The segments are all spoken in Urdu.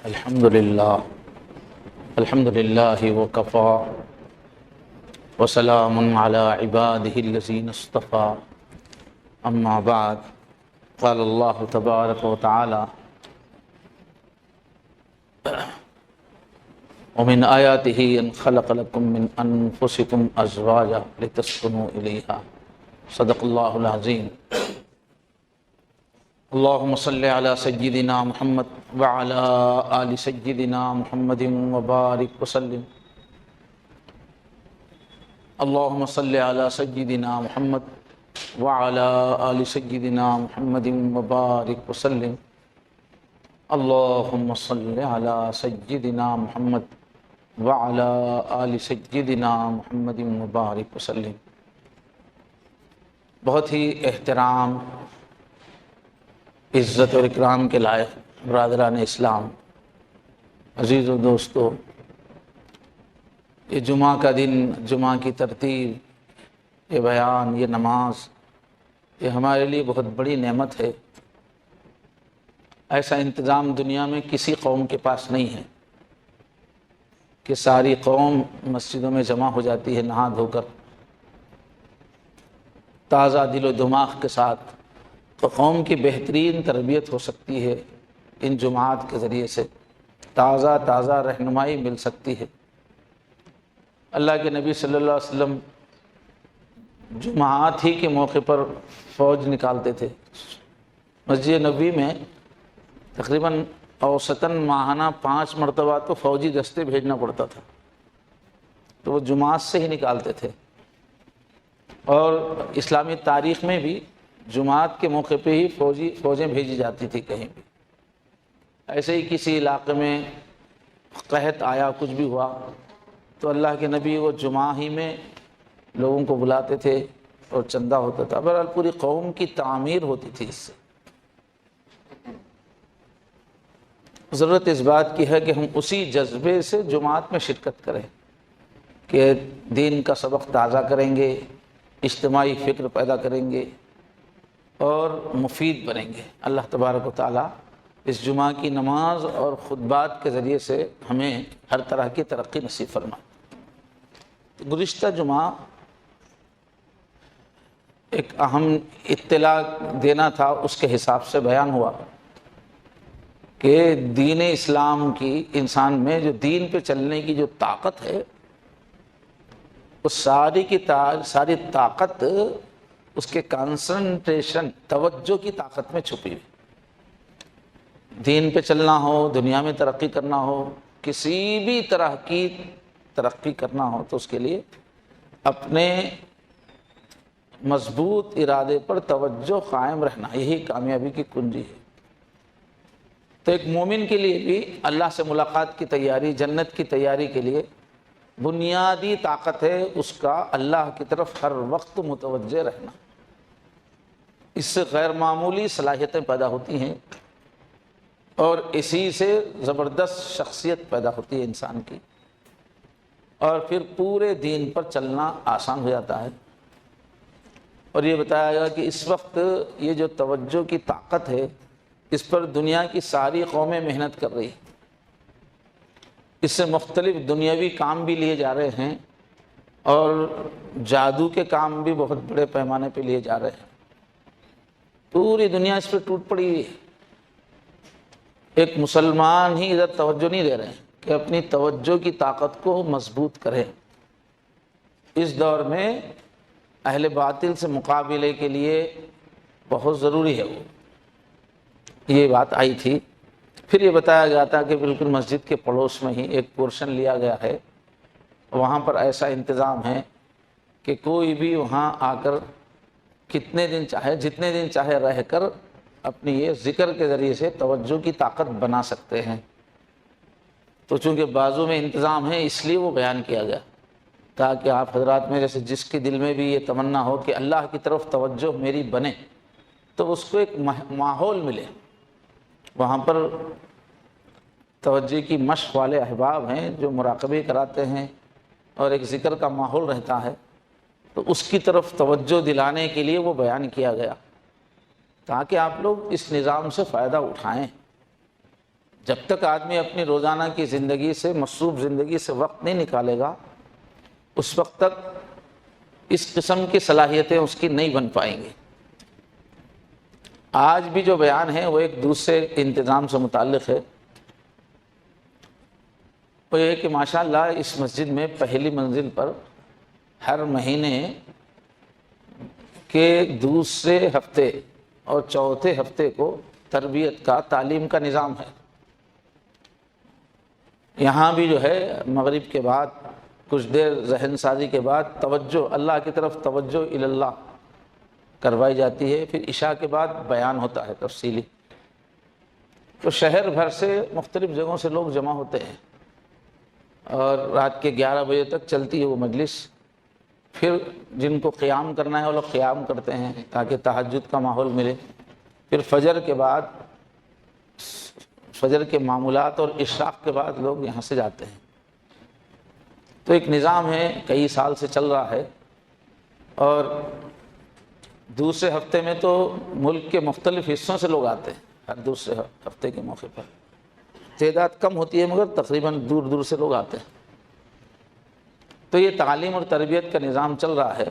الحمد للہ وکفا وسلام علی عبادہ الذین اصطفى اما بعد قال اللہ تبارک وتعالی ومن آیاتہ ان خلق لکم من انفسکم ازواجا لتسکنوا الیہا صدق اللہ العظیم۔ اللہم صلی علی سیدنا محمد وعلی آل سیدنا محمد وبارک وسلم۔ اللہم صلی علی سیدنا محمد وعلی آل سیدنا محمد وبارک وسلم۔ اللہم صلی علی سیدنا محمد وعلی آل سیدنا محمد وبارک وسلم۔ بہت ہی احترام، عزت اور اکرام کے لائق برادران اسلام، عزیز و دوستو، یہ جمعہ کا دن، جمعہ کی ترتیب، یہ بیان، یہ نماز، یہ ہمارے لیے بہت بڑی نعمت ہے۔ ایسا انتظام دنیا میں کسی قوم کے پاس نہیں ہے کہ ساری قوم مسجدوں میں جمع ہو جاتی ہے نہا دھو کر تازہ دل و دماغ کے ساتھ، تو قوم کی بہترین تربیت ہو سکتی ہے۔ ان جماعت کے ذریعے سے تازہ رہنمائی مل سکتی ہے۔ اللہ کے نبی صلی اللہ علیہ وسلم جماعت ہی کے موقع پر فوج نکالتے تھے۔ مسجد نبوی میں تقریباً اوسطاً ماہانہ 5 مرتبہ تو فوجی دستے بھیجنا پڑتا تھا، تو وہ جماعت سے ہی نکالتے تھے۔ اور اسلامی تاریخ میں بھی جمعات کے موقع پہ ہی فوجیں بھیجی جاتی تھی کہیں بھی۔ ایسے ہی کسی علاقے میں قحط آیا، کچھ بھی ہوا، تو اللہ کے نبی وہ جمعہ ہی میں لوگوں کو بلاتے تھے اور چندہ ہوتا تھا۔ بہرحال پوری قوم کی تعمیر ہوتی تھی۔ اس سے ضرورت اس بات کی ہے کہ ہم اسی جذبے سے جمعات میں شرکت کریں کہ دین کا سبق تازہ کریں گے، اجتماعی فکر پیدا کریں گے اور مفید بنیں گے۔ اللہ تبارک و تعالیٰ اس جمعہ کی نماز اور خطبات کے ذریعے سے ہمیں ہر طرح کی ترقی نصیب فرمائے۔ گزشتہ جمعہ ایک اہم اطلاع دینا تھا، اس کے حساب سے بیان ہوا کہ دین اسلام کی، انسان میں جو دین پہ چلنے کی جو طاقت ہے، وہ ساری طاقت اس کے کنسنٹریشن، توجہ کی طاقت میں چھپی ہوئی۔ دین پہ چلنا ہو، دنیا میں ترقی کرنا ہو، کسی بھی طرح کی ترقی کرنا ہو، تو اس کے لیے اپنے مضبوط ارادے پر توجہ قائم رہنا، یہی کامیابی کی کنجی ہے۔ تو ایک مومن کے لیے بھی اللہ سے ملاقات کی تیاری، جنت کی تیاری کے لیے بنیادی طاقت ہے اس کا اللہ کی طرف ہر وقت متوجہ رہنا۔ اس سے غیر معمولی صلاحیتیں پیدا ہوتی ہیں اور اسی سے زبردست شخصیت پیدا ہوتی ہے انسان کی، اور پھر پورے دین پر چلنا آسان ہو جاتا ہے۔ اور یہ بتایا گیا کہ اس وقت یہ جو توجہ کی طاقت ہے، اس پر دنیا کی ساری قومیں محنت کر رہی ہیں۔ اس سے مختلف دنیاوی کام بھی لیے جا رہے ہیں اور جادو کے کام بھی بہت بڑے پیمانے پہ لیے جا رہے ہیں۔ پوری دنیا اس پہ ٹوٹ پڑی ہوئی ہے۔ ایک مسلمان ہی ادھر توجہ نہیں دے رہے ہیں کہ اپنی توجہ کی طاقت کو مضبوط کریں۔ اس دور میں اہل باطل سے مقابلے کے لیے بہت ضروری ہے وہ، یہ بات آئی تھی۔ پھر یہ بتایا گیا تھا کہ بالکل مسجد کے پڑوس میں ہی ایک پورشن لیا گیا ہے، وہاں پر ایسا انتظام ہے کہ کوئی بھی وہاں آ کر کتنے دن چاہے، جتنے دن چاہے رہ کر اپنی یہ ذکر کے ذریعے سے توجہ کی طاقت بنا سکتے ہیں۔ تو چونکہ بازو میں انتظام ہے، اس لیے وہ بیان کیا گیا تاکہ آپ حضرات میں جیسے جس کے دل میں بھی یہ تمنا ہو کہ اللہ کی طرف توجہ میری بنے، تو اس کو ایک ماحول ملے۔ وہاں پر توجہ کی مشق والے احباب ہیں جو مراقبے کراتے ہیں اور ایک ذکر کا ماحول رہتا ہے، تو اس کی طرف توجہ دلانے کے لیے وہ بیان کیا گیا تاکہ آپ لوگ اس نظام سے فائدہ اٹھائیں۔ جب تک آدمی اپنی روزانہ کی زندگی سے، مصروف زندگی سے وقت نہیں نکالے گا، اس وقت تک اس قسم کی صلاحیتیں اس کی نہیں بن پائیں گی۔ آج بھی جو بیان ہے وہ ایک دوسرے انتظام سے متعلق ہے، وہ یہ کہ ماشاءاللہ اس مسجد میں پہلی منزل پر ہر مہینے کے دوسرے ہفتے اور چوتھے ہفتے کو تربیت کا، تعلیم کا نظام ہے۔ یہاں بھی جو ہے مغرب کے بعد کچھ دیر ذہن سازی کے بعد توجہ اللہ کی طرف، توجہ الی اللہ کروائی جاتی ہے، پھر عشاء کے بعد بیان ہوتا ہے تفصیلی۔ تو شہر بھر سے مختلف جگہوں سے لوگ جمع ہوتے ہیں اور رات کے 11 بجے تک چلتی ہے وہ مجلس۔ پھر جن کو قیام کرنا ہے وہ لوگ قیام کرتے ہیں تاکہ تہجد کا ماحول ملے۔ پھر فجر کے بعد، فجر کے معمولات اور اشراق کے بعد لوگ یہاں سے جاتے ہیں۔ تو ایک نظام ہے، کئی سال سے چل رہا ہے، اور دوسرے ہفتے میں تو ملک کے مختلف حصوں سے لوگ آتے ہیں۔ ہر دوسرے ہفتے کے موقع پر تعداد کم ہوتی ہے مگر تقریباً دور دور سے لوگ آتے ہیں۔ تو یہ تعلیم اور تربیت کا نظام چل رہا ہے۔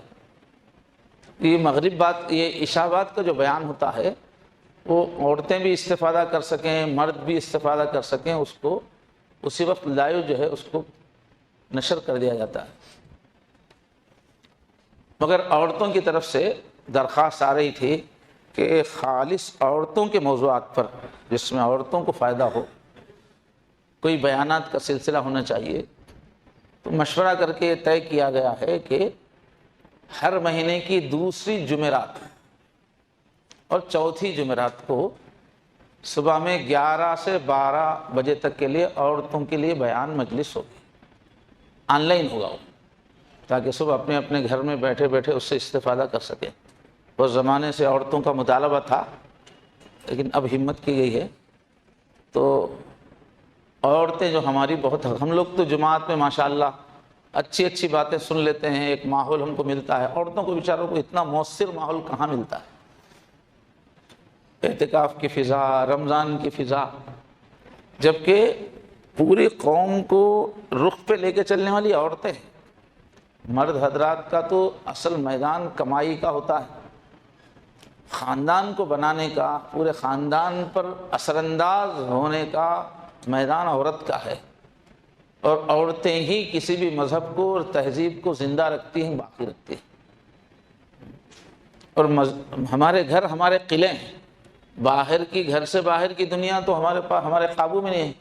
یہ مغرب بعد، یہ عشاء بعد کا جو بیان ہوتا ہے وہ عورتیں بھی استفادہ کر سکیں، مرد بھی استفادہ کر سکیں، اس کو اسی وقت لائیو جو ہے اس کو نشر کر دیا جاتا ہے۔ مگر عورتوں کی طرف سے درخواست آ رہی تھی کہ خالص عورتوں کے موضوعات پر، جس میں عورتوں کو فائدہ ہو، کوئی بیانات کا سلسلہ ہونا چاہیے۔ تو مشورہ کر کے طے کیا گیا ہے کہ ہر مہینے کی دوسری جمعرات اور چوتھی جمعرات کو صبح میں 11 سے 12 بجے تک کے لیے عورتوں کے لیے بیان مجلس ہوگی، آن لائن ہوگا وہ، تاکہ صبح اپنے اپنے گھر میں بیٹھے بیٹھے اس سے استفادہ کر سکیں۔ اس زمانے سے عورتوں کا مطالبہ تھا، لیکن اب ہمت کی گئی ہے۔ تو عورتیں جو ہماری بہت، ہم لوگ تو جماعت میں ماشاءاللہ اچھی اچھی باتیں سن لیتے ہیں، ایک ماحول ہم کو ملتا ہے۔ عورتوں کو بیچاروں کو اتنا مؤثر ماحول کہاں ملتا ہے؟ اعتکاف کی فضا، رمضان کی فضا، جبکہ پوری قوم کو رخ پہ لے کے چلنے والی عورتیں ہیں۔ مرد حضرات کا تو اصل میدان کمائی کا ہوتا ہے، خاندان کو بنانے کا، پورے خاندان پر اثر انداز ہونے کا میدان عورت کا ہے، اور عورتیں ہی کسی بھی مذہب کو اور تہذیب کو زندہ رکھتی ہیں، باقی رکھتی ہیں۔ اور ہمارے گھر ہمارے قلعے ہیں، باہر کی، گھر سے باہر کی دنیا تو ہمارے پاس، ہمارے قابو میں نہیں ہے۔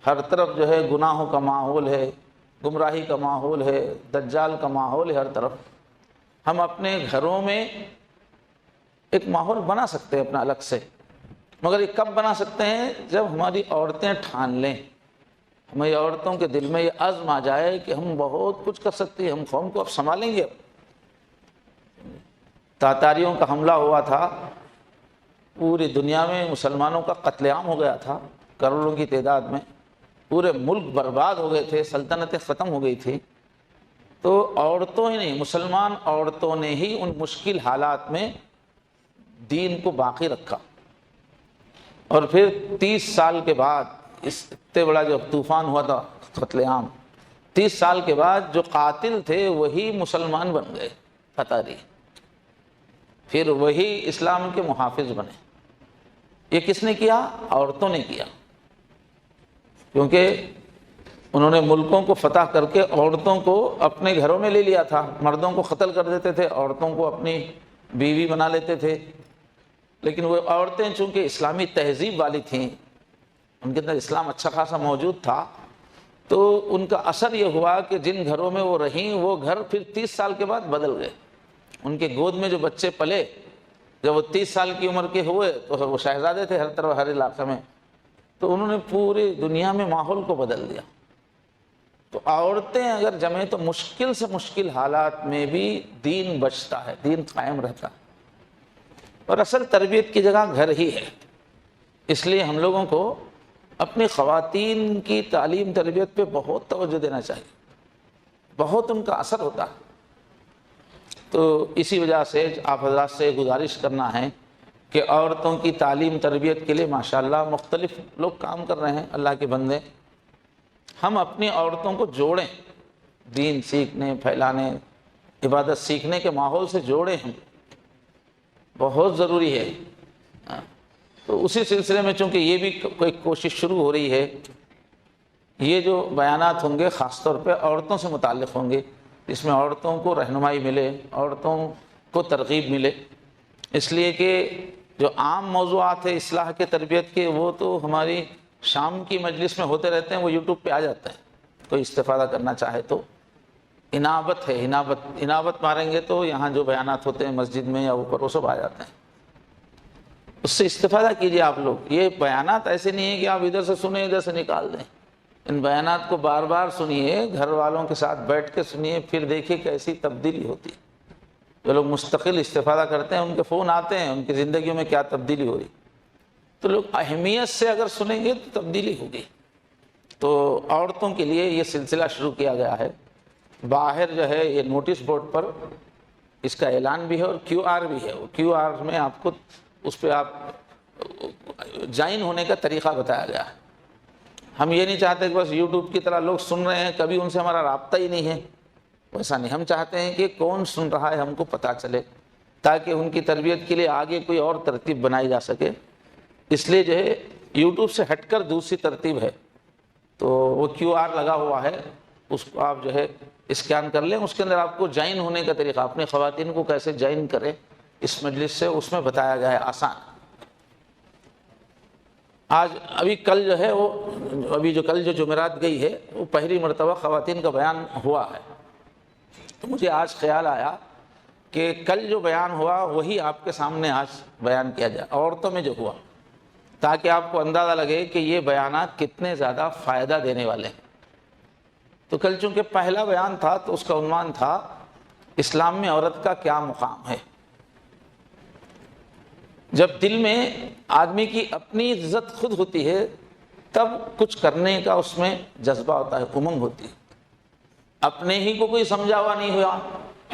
ہر طرف جو ہے گناہوں کا ماحول ہے، گمراہی کا ماحول ہے، دجال کا ماحول ہے ہر طرف۔ ہم اپنے گھروں میں ایک ماحول بنا سکتے ہیں اپنا الگ سے، مگر یہ کب بنا سکتے ہیں؟ جب ہماری عورتیں ٹھان لیں، ہماری عورتوں کے دل میں یہ عزم آ جائے کہ ہم بہت کچھ کر سکتی ہیں، ہم قوم کو اب سنبھالیں گے۔ تاتاریوں کا حملہ ہوا تھا، پوری دنیا میں مسلمانوں کا قتل عام ہو گیا تھا، کروڑوں کی تعداد میں، پورے ملک برباد ہو گئے تھے، سلطنتیں ختم ہو گئی تھی۔ تو عورتوں ہی نہیں، مسلمان عورتوں نے ہی ان مشکل حالات میں دین کو باقی رکھا۔ اور پھر 30 سال کے بعد، اس اتنے بڑا جو طوفان ہوا تھا قتل عام، 30 سال کے بعد جو قاتل تھے وہی مسلمان بن گئے، تاتاری، پھر وہی اسلام کے محافظ بنے۔ یہ کس نے کیا؟ عورتوں نے کیا، کیونکہ انہوں نے ملکوں کو فتح کر کے عورتوں کو اپنے گھروں میں لے لیا تھا۔ مردوں کو قتل کر دیتے تھے، عورتوں کو اپنی بیوی بنا لیتے تھے، لیکن وہ عورتیں چونکہ اسلامی تہذیب والی تھیں، ان کے اندر اسلام اچھا خاصا موجود تھا، تو ان کا اثر یہ ہوا کہ جن گھروں میں وہ رہیں وہ گھر پھر 30 سال کے بعد بدل گئے۔ ان کے گود میں جو بچے پلے، جب وہ 30 سال کی عمر کے ہوئے تو وہ شہزادے تھے ہر طرف، ہر علاقے میں، تو انہوں نے پوری دنیا میں ماحول کو بدل دیا۔ تو عورتیں اگر جمیں تو مشکل سے مشکل حالات میں بھی دین بچتا ہے، دین قائم رہتا ہے۔ اور اصل تربیت کی جگہ گھر ہی ہے، اس لیے ہم لوگوں کو اپنی خواتین کی تعلیم تربیت پہ بہت توجہ دینا چاہیے، بہت ان کا اثر ہوتا ہے۔ تو اسی وجہ سے آپ حضرات سے گزارش کرنا ہے کہ عورتوں کی تعلیم تربیت کے لیے ماشاءاللہ مختلف لوگ کام کر رہے ہیں، اللہ کے بندے۔ ہم اپنی عورتوں کو جوڑیں، دین سیکھنے، پھیلانے، عبادت سیکھنے کے ماحول سے جوڑیں، ہم بہت ضروری ہے۔ تو اسی سلسلے میں چونکہ یہ بھی کوئی کوشش شروع ہو رہی ہے، یہ جو بیانات ہوں گے خاص طور پہ عورتوں سے متعلق ہوں گے، جس میں عورتوں کو رہنمائی ملے، عورتوں کو ترغیب ملے، اس لیے کہ جو عام موضوعات ہیں اصلاح کے تربیت کے، وہ تو ہماری شام کی مجلس میں ہوتے رہتے ہیں، وہ یوٹیوب پہ آ جاتا ہے، کوئی استفادہ کرنا چاہے تو۔ انابت ہے، انابت ماریں گے تو یہاں جو بیانات ہوتے ہیں مسجد میں یا اوپر وہ سب آ جاتے ہیں، اس سے استفادہ کیجئے آپ لوگ۔ یہ بیانات ایسے نہیں ہیں کہ آپ ادھر سے سنیں ادھر سے نکال دیں، ان بیانات کو بار بار سنیے، گھر والوں کے ساتھ بیٹھ کے سنیے، پھر دیکھیے کیسی تبدیلی ہوتی ہے۔ جو لوگ مستقل استفادہ کرتے ہیں ان کے فون آتے ہیں، ان کی زندگیوں میں کیا تبدیلی ہو رہی، تو لوگ اہمیت سے اگر سنیں گے تو تبدیلی ہوگی۔ تو عورتوں کے لیے یہ سلسلہ شروع کیا گیا ہے، باہر جو ہے یہ نوٹس بورڈ پر اس کا اعلان بھی ہے اور کیو آر بھی ہے، وہ کیو آر میں آپ کو اس پہ آپ جوائن ہونے کا طریقہ بتایا گیا ہے۔ ہم یہ نہیں چاہتے کہ بس یوٹیوب کی طرح لوگ سن رہے ہیں، کبھی ان سے ہمارا رابطہ ہی نہیں ہے، ویسا نہیں۔ ہم چاہتے ہیں کہ کون سن رہا ہے ہم کو پتہ چلے، تاکہ ان کی تربیت کے لیے آگے کوئی اور ترتیب بنائی جا سکے۔ اس لیے جو ہے یوٹیوب سے ہٹ کر دوسری ترتیب ہے، تو وہ کیو آر لگا ہوا ہے، اس کو آپ جو ہے اسکین کر لیں، اس کے اندر آپ کو جوائن ہونے کا طریقہ، اپنے خواتین کو کیسے جوائن کریں اس مجلس سے، اس میں بتایا گیا ہے، آسان۔ آج ابھی کل جو ہے وہ کل جو جمعرات گئی ہے وہ پہلی مرتبہ خواتین کا بیان ہوا ہے، تو مجھے آج خیال آیا کہ کل جو بیان ہوا وہی آپ کے سامنے آج بیان کیا جائے، عورتوں میں جو ہوا، تاکہ آپ کو اندازہ لگے کہ یہ بیانات کتنے زیادہ فائدہ دینے والے ہیں۔ تو کل چونکہ پہلا بیان تھا تو اس کا عنوان تھا اسلام میں عورت کا کیا مقام ہے۔ جب دل میں آدمی کی اپنی عزت خود ہوتی ہے تب کچھ کرنے کا اس میں جذبہ ہوتا ہے، امنگ ہوتی ہے۔ اپنے ہی کو کوئی سمجھا ہوا نہیں ہوا،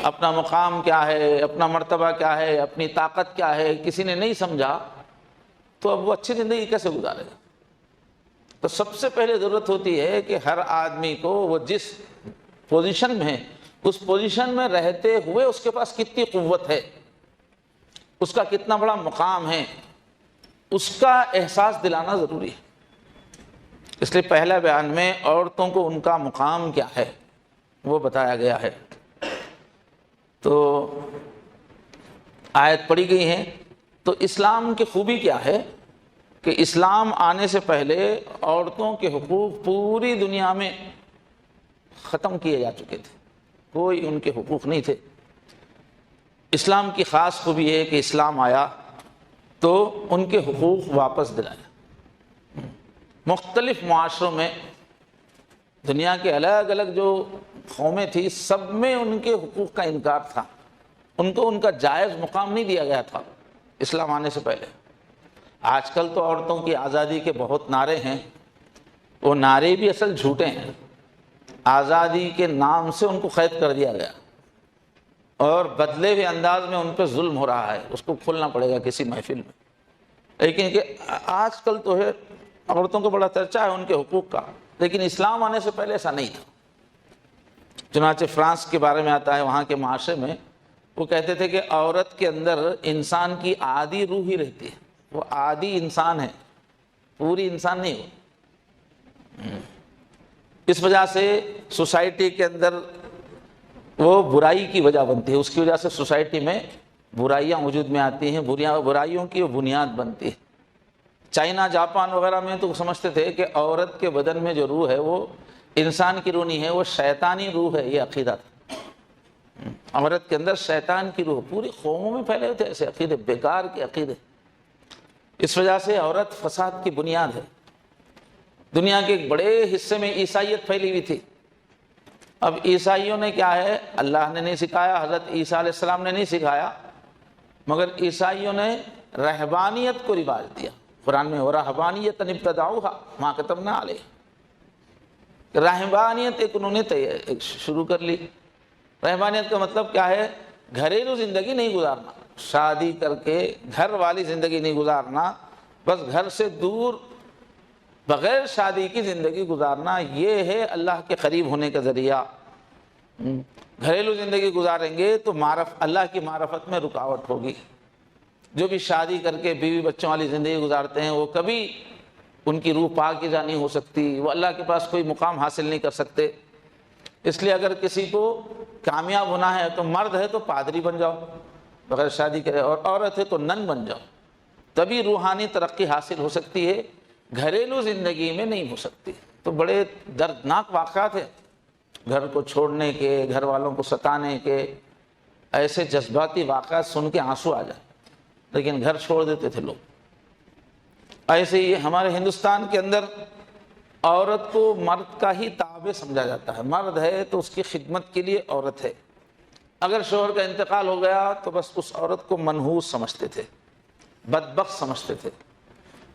اپنا مقام کیا ہے، اپنا مرتبہ کیا ہے، اپنی طاقت کیا ہے، کسی نے نہیں سمجھا، تو اب وہ اچھی زندگی کیسے گزارے گا؟ تو سب سے پہلے ضرورت ہوتی ہے کہ ہر آدمی کو وہ جس پوزیشن میں ہے اس پوزیشن میں رہتے ہوئے اس کے پاس کتنی قوت ہے، اس کا کتنا بڑا مقام ہے، اس کا احساس دلانا ضروری ہے۔ اس لیے پہلا بیان میں عورتوں کو ان کا مقام کیا ہے وہ بتایا گیا ہے۔ تو آیت پڑھی گئی ہے۔ تو اسلام کی خوبی کیا ہے کہ اسلام آنے سے پہلے عورتوں کے حقوق پوری دنیا میں ختم کیے جا چکے تھے، کوئی ان کے حقوق نہیں تھے۔ اسلام کی خاص خوبی ہے کہ اسلام آیا تو ان کے حقوق واپس دلایا۔ مختلف معاشروں میں دنیا کے الگ الگ جو قومیں تھیں سب میں ان کے حقوق کا انکار تھا، ان کو ان کا جائز مقام نہیں دیا گیا تھا اسلام آنے سے پہلے۔ آج کل تو عورتوں کی آزادی کے بہت نعرے ہیں، وہ نعرے بھی اصل جھوٹے ہیں، آزادی کے نام سے ان کو قید کر دیا گیا اور بدلے ہوئے انداز میں ان پہ ظلم ہو رہا ہے، اس کو کھولنا پڑے گا کسی محفل میں۔ لیکن کہ آج کل تو ہے عورتوں کو بڑا چرچا ہے ان کے حقوق کا، لیکن اسلام آنے سے پہلے ایسا نہیں تھا۔ چنانچہ فرانس کے بارے میں آتا ہے، وہاں کے معاشرے میں وہ کہتے تھے کہ عورت کے اندر انسان کی آدھی روح ہی رہتی ہے، وہ آدھی انسان ہے، پوری انسان نہیں ہو۔ اس وجہ سے سوسائٹی کے اندر وہ برائی کی وجہ بنتی ہے، اس کی وجہ سے سوسائٹی میں برائیاں وجود میں آتی ہیں، برائیوں کی وہ بنیاد بنتی ہے۔ چائنا، جاپان وغیرہ میں تو سمجھتے تھے کہ عورت کے بدن میں جو روح ہے وہ انسان کی روح نہیں ہے، وہ شیطانی روح ہے، یہ عقیدہ تھا۔ عورت کے اندر شیطان کی روح، پوری قوموں میں پھیلے ہوئے تھے ایسے عقیدے، بیکار کے عقیدے۔ اس وجہ سے عورت فساد کی بنیاد ہے۔ دنیا کے ایک بڑے حصے میں عیسائیت پھیلی ہوئی تھی۔ اب عیسائیوں نے کیا ہے، اللہ نے نہیں سکھایا، حضرت عیسیٰ علیہ السلام نے نہیں سکھایا، مگر عیسائیوں نے رہبانیت کو رواج دیا۔ قرآن میں وَرَهْبَانِيَّةً ابْتَدَعُوهَا مَا كَتَبْنَا عَلَيْهِمْ، رہبانیت ایک انہوں نے شروع کر لی۔ رہبانیت کا مطلب کیا ہے؟ گھریلو زندگی نہیں گزارنا، شادی کر کے گھر والی زندگی نہیں گزارنا، بس گھر سے دور بغیر شادی کی زندگی گزارنا، یہ ہے اللہ کے قریب ہونے کا ذریعہ۔ گھریلو زندگی گزاریں گے تو اللہ کی معرفت میں رکاوٹ ہوگی۔ جو بھی شادی کر کے بیوی بچوں والی زندگی گزارتے ہیں وہ کبھی ان کی روح پاکیزہ نہیں ہو سکتی، وہ اللہ کے پاس کوئی مقام حاصل نہیں کر سکتے۔ اس لیے اگر کسی کو کامیاب ہونا ہے تو مرد ہے تو پادری بن جاؤ بغیر شادی کرے، اور عورت ہے تو نن بن جاؤ، تبھی روحانی ترقی حاصل ہو سکتی ہے، گھریلو زندگی میں نہیں ہو سکتی۔ تو بڑے دردناک واقعات ہیں گھر کو چھوڑنے کے، گھر والوں کو ستانے کے، ایسے جذباتی واقعات سن کے آنسو آ جائے، لیکن گھر چھوڑ دیتے تھے لوگ۔ ایسے ہی ہمارے ہندوستان کے اندر عورت کو مرد کا ہی تابع سمجھا جاتا ہے، مرد ہے تو اس کی خدمت کے لیے عورت ہے۔ اگر شوہر کا انتقال ہو گیا تو بس اس عورت کو منحوس سمجھتے تھے، بدبخت سمجھتے تھے،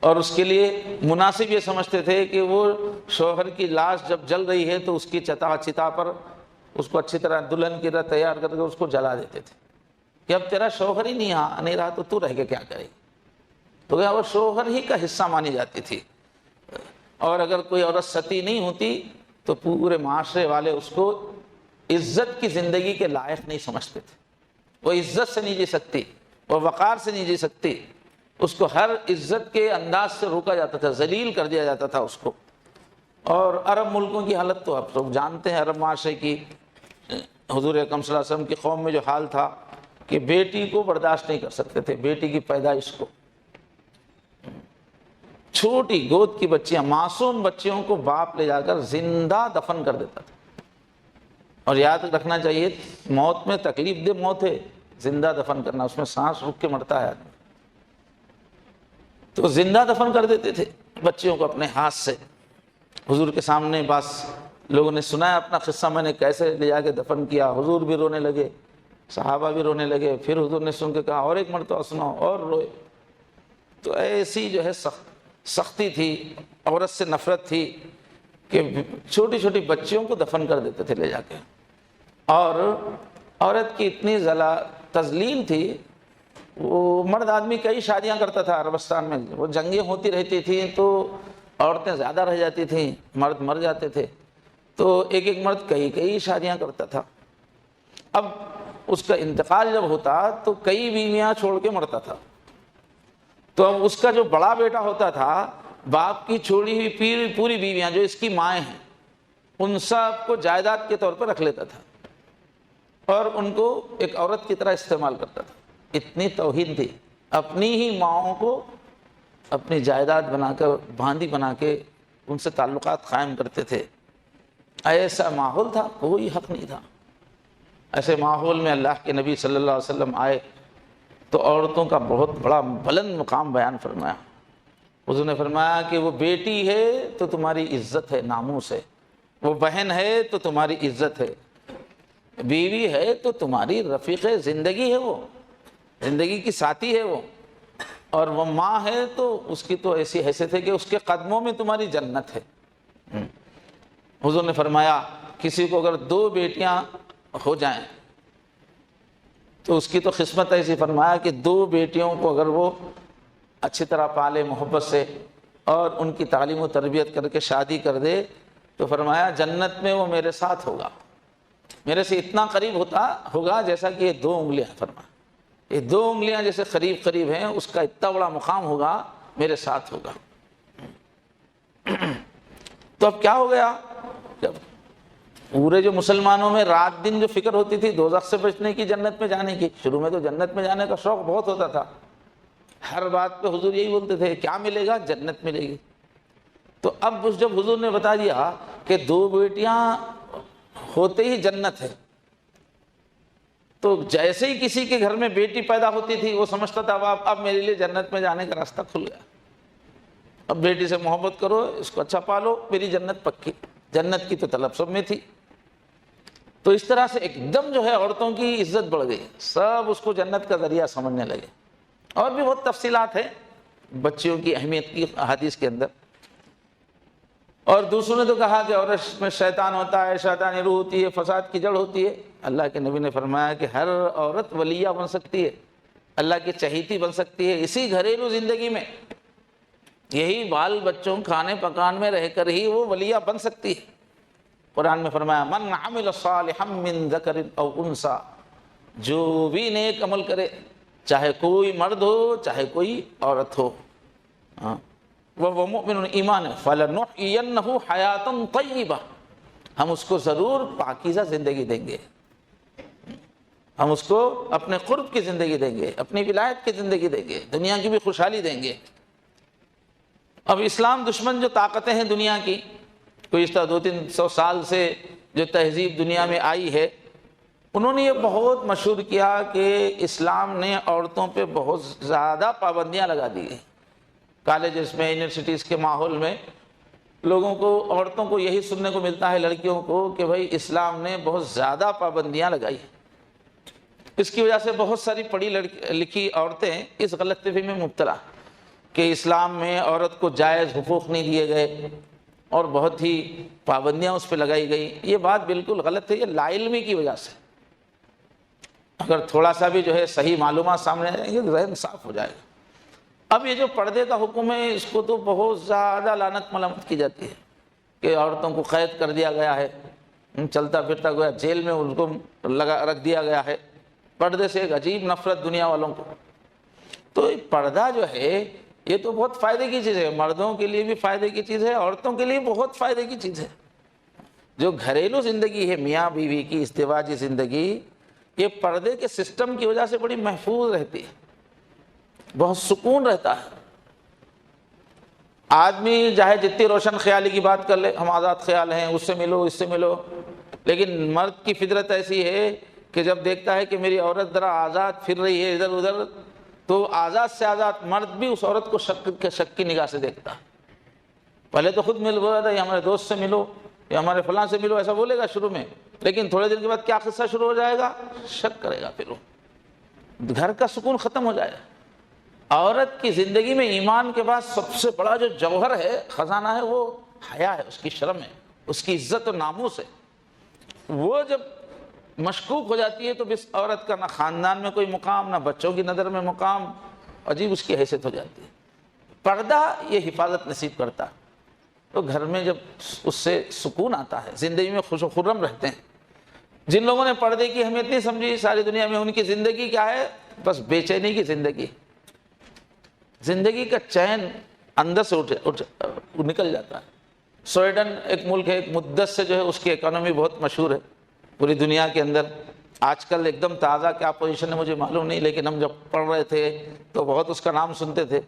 اور اس کے لیے مناسب یہ سمجھتے تھے کہ وہ شوہر کی لاش جب جل رہی ہے تو اس کی چتا پر اس کو اچھی طرح دلہن کی طرح تیار کر کے اس کو جلا دیتے تھے کہ اب تیرا شوہر ہی نہیں رہا تو تو رہ کے کیا کرے گی، تو وہ شوہر ہی کا حصہ مانی جاتی تھی۔ اور اگر کوئی عورت ستی نہیں ہوتی تو پورے معاشرے والے اس کو عزت کی زندگی کے لائق نہیں سمجھتے تھے، وہ عزت سے نہیں جی سکتی، وہ وقار سے نہیں جی سکتی، اس کو ہر عزت کے انداز سے روکا جاتا تھا، ذلیل کر دیا جاتا تھا اس کو۔ اور عرب ملکوں کی حالت تو آپ سب جانتے ہیں، عرب معاشرے کی، حضور اکرم صلی اللہ علیہ وسلم کی قوم میں جو حال تھا کہ بیٹی کو برداشت نہیں کر سکتے تھے، بیٹی کی پیدائش کو، چھوٹی گود کی بچیاں، معصوم بچیوں کو باپ لے جا کر زندہ دفن کر دیتا تھا۔ اور یاد رکھنا چاہیے موت میں تکلیف دہ موت ہے زندہ دفن کرنا، اس میں سانس رک کے مرتا ہے آدمی، تو زندہ دفن کر دیتے تھے بچیوں کو اپنے ہاتھ سے۔ حضور کے سامنے بس لوگوں نے سنا ہے اپنا قصہ، میں نے کیسے لے جا کے دفن کیا، حضور بھی رونے لگے، صحابہ بھی رونے لگے، پھر حضور نے سن کے کہا اور ایک مرتبہ سناؤ، اور روئے۔ تو ایسی جو ہے سختی تھی، عورت سے نفرت تھی کہ چھوٹی چھوٹی بچیوں کو دفن کر دیتے تھے لے جا کے۔ اور عورت کی اتنی تذلیل تھی، وہ مرد آدمی کئی شادیاں کرتا تھا عربستان میں، وہ جنگیں ہوتی رہتی تھیں تو عورتیں زیادہ رہ جاتی تھیں، مرد مر جاتے تھے، تو ایک ایک مرد کئی شادیاں کرتا تھا۔ اب اس کا انتقال جب ہوتا تو کئی بیویاں چھوڑ کے مرتا تھا، تو اب اس کا جو بڑا بیٹا ہوتا تھا باپ کی چھوڑی ہوئی پوری بیویاں جو اس کی مائیں ہیں ان سب کو جائیداد کے طور پر رکھ لیتا تھا اور ان کو ایک عورت کی طرح استعمال کرتا تھا۔ اتنی توہین تھی، اپنی ہی ماؤں کو اپنی جائیداد بنا کر، باندی بنا کے ان سے تعلقات قائم کرتے تھے۔ ایسا ماحول تھا، کوئی حق نہیں تھا۔ ایسے ماحول میں اللہ کے نبی صلی اللہ علیہ وسلم آئے تو عورتوں کا بہت بڑا بلند مقام بیان فرمایا۔ حضور نے فرمایا کہ وہ بیٹی ہے تو تمہاری عزت ہے، ناموس ہے، وہ بہن ہے تو تمہاری عزت ہے، بیوی ہے تو تمہاری رفیق زندگی ہے، وہ زندگی کی ساتھی ہے وہ، اور وہ ماں ہے تو اس کی تو ایسی حیثیت ہے کہ اس کے قدموں میں تمہاری جنت ہے۔ حضور نے فرمایا کسی کو اگر 2 بیٹیاں ہو جائیں تو اس کی تو قسمت ایسی، فرمایا کہ 2 بیٹیوں کو اگر وہ اچھی طرح پالے محبت سے اور ان کی تعلیم و تربیت کر کے شادی کر دے تو فرمایا جنت میں وہ میرے ساتھ ہوگا، میرے سے اتنا قریب ہوگا جیسا کہ یہ 2 انگلیاں، فرمایا یہ 2 انگلیاں جیسے قریب ہیں، اس کا اتنا بڑا مقام ہوگا، میرے ساتھ ہوگا۔ تو اب کیا ہو گیا، جب پورے جو مسلمانوں میں رات دن جو فکر ہوتی تھی دوزخ سے بچنے کی، جنت میں جانے کی، شروع میں تو جنت میں جانے کا شوق بہت ہوتا تھا، ہر بات پہ حضور یہی بولتے تھے کیا ملے گا، جنت ملے گی۔ تو اب جب حضور نے بتا دیا کہ 2 بیٹیاں ہوتے ہی جنت ہے، تو جیسے ہی کسی کے گھر میں بیٹی پیدا ہوتی تھی وہ سمجھتا تھا اب میرے لیے جنت میں جانے کا راستہ کھل گیا، اب بیٹی سے محبت کرو، اس کو اچھا پالو، میری جنت پکی۔ جنت کی تو طلب سب میں تھی۔ تو اس طرح سے ایک دم جو ہے عورتوں کی عزت بڑھ گئی، سب اس کو جنت کا ذریعہ سمجھنے لگے۔ اور بھی بہت تفصیلات ہیں بچیوں کی اہمیت کی حدیث کے اندر۔ اور دوسروں نے تو کہا کہ عورت میں شیطان ہوتا ہے، شیطانی روح ہوتی ہے، فساد کی جڑ ہوتی ہے۔ اللہ کے نبی نے فرمایا کہ ہر عورت ولیہ بن سکتی ہے، اللہ کی چہیتی بن سکتی ہے اسی گھریلو زندگی میں، یہی بال بچوں کھانے پکان میں رہ کر ہی وہ ولیہ بن سکتی ہے۔ قرآن میں فرمایا من عمل صالحا من ذکر او انثی، جو بھی نیک عمل کرے، چاہے کوئی مرد ہو چاہے کوئی عورت ہو، وہ مؤمن ایمان ہے، فَلَنُحْيِيَنَّهُ حَيَاةً طَيِّبَةً، ہم اس کو ضرور پاکیزہ زندگی دیں گے، ہم اس کو اپنے قرب کی زندگی دیں گے، اپنی ولایت کی زندگی دیں گے، دنیا کی بھی خوشحالی دیں گے۔ اب اسلام دشمن جو طاقتیں ہیں دنیا کی، گزشتہ 200-300 سال سے جو تہذیب دنیا میں آئی ہے، انہوں نے یہ بہت مشہور کیا کہ اسلام نے عورتوں پہ بہت زیادہ پابندیاں لگا دی ہیں۔ کالجز میں، یونیورسٹیز کے ماحول میں لوگوں کو، عورتوں کو یہی سننے کو ملتا ہے، لڑکیوں کو، کہ بھائی اسلام نے بہت زیادہ پابندیاں لگائی ہیں۔ اس کی وجہ سے بہت ساری پڑھی لکھی عورتیں اس غلط فہمی میں مبتلا کہ اسلام میں عورت کو جائز حقوق نہیں دیے گئے اور بہت ہی پابندیاں اس پہ لگائی گئی۔ یہ بات بالکل غلط ہے، یہ لا علمی کی وجہ سے۔ اگر تھوڑا سا بھی جو ہے صحیح معلومات سامنے آئیں گے تو ذہن صاف ہو جائے گا۔ اب یہ جو پردے کا حکم ہے، اس کو تو بہت زیادہ لعنت ملامت کی جاتی ہے کہ عورتوں کو قید کر دیا گیا ہے، چلتا پھرتا گویا جیل میں ان کو رکھ دیا گیا ہے۔ پردے سے ایک عجیب نفرت دنیا والوں کو۔ تو پردہ جو ہے یہ تو بہت فائدے کی چیز ہے، مردوں کے لیے بھی فائدے کی چیز ہے، عورتوں کے لیے بہت فائدے کی چیز ہے۔ جو گھریلو زندگی ہے میاں بیوی کی ازدواجی زندگی، یہ پردے کے سسٹم کی وجہ سے بڑی محفوظ رہتی ہے، بہت سکون رہتا ہے۔ آدمی چاہے جتنی روشن خیالی کی بات کر لے، ہم آزاد خیال ہیں، اس سے ملو اس سے ملو، لیکن مرد کی فطرت ایسی ہے کہ جب دیکھتا ہے کہ میری عورت ذرا آزاد پھر رہی ہے ادھر ادھر، تو آزاد سے آزاد مرد بھی اس عورت کو شک کی نگاہ سے دیکھتا ہے۔ پہلے تو خود مل رہا تھا، یا ہمارے دوست سے ملو یا ہمارے فلاں سے ملو، ایسا بولے گا شروع میں، لیکن تھوڑے دن کے بعد کیا قصہ شروع ہو جائے گا؟ شک کرے گا، پھر وہ گھر کا سکون ختم ہو جائے گا۔ عورت کی زندگی میں ایمان کے بعد سب سے بڑا جو جوہر ہے، خزانہ ہے، وہ حیا ہے، اس کی شرم ہے، اس کی عزت و ناموس ہے۔ وہ جب مشکوک ہو جاتی ہے تو بس عورت کا نہ خاندان میں کوئی مقام، نہ بچوں کی نظر میں مقام، عجیب اس کی حیثیت ہو جاتی ہے۔ پردہ یہ حفاظت نصیب کرتا، تو گھر میں جب اس سے سکون آتا ہے، زندگی میں خوش و خرم رہتے ہیں۔ جن لوگوں نے پردے کی اہمیت نہیں سمجھی ساری دنیا میں، ان کی زندگی کیا ہے؟ بس بے چینی کی زندگی، زندگی کا چین اندر سے نکل جاتا ہے۔ سویڈن ایک ملک ہے، ایک مدت سے جو ہے اس کی اکانومی بہت مشہور ہے پوری دنیا کے اندر۔ آج کل ایک دم تازہ کیا پوزیشن ہے مجھے معلوم نہیں، لیکن ہم جب پڑھ رہے تھے تو بہت اس کا نام سنتے تھے۔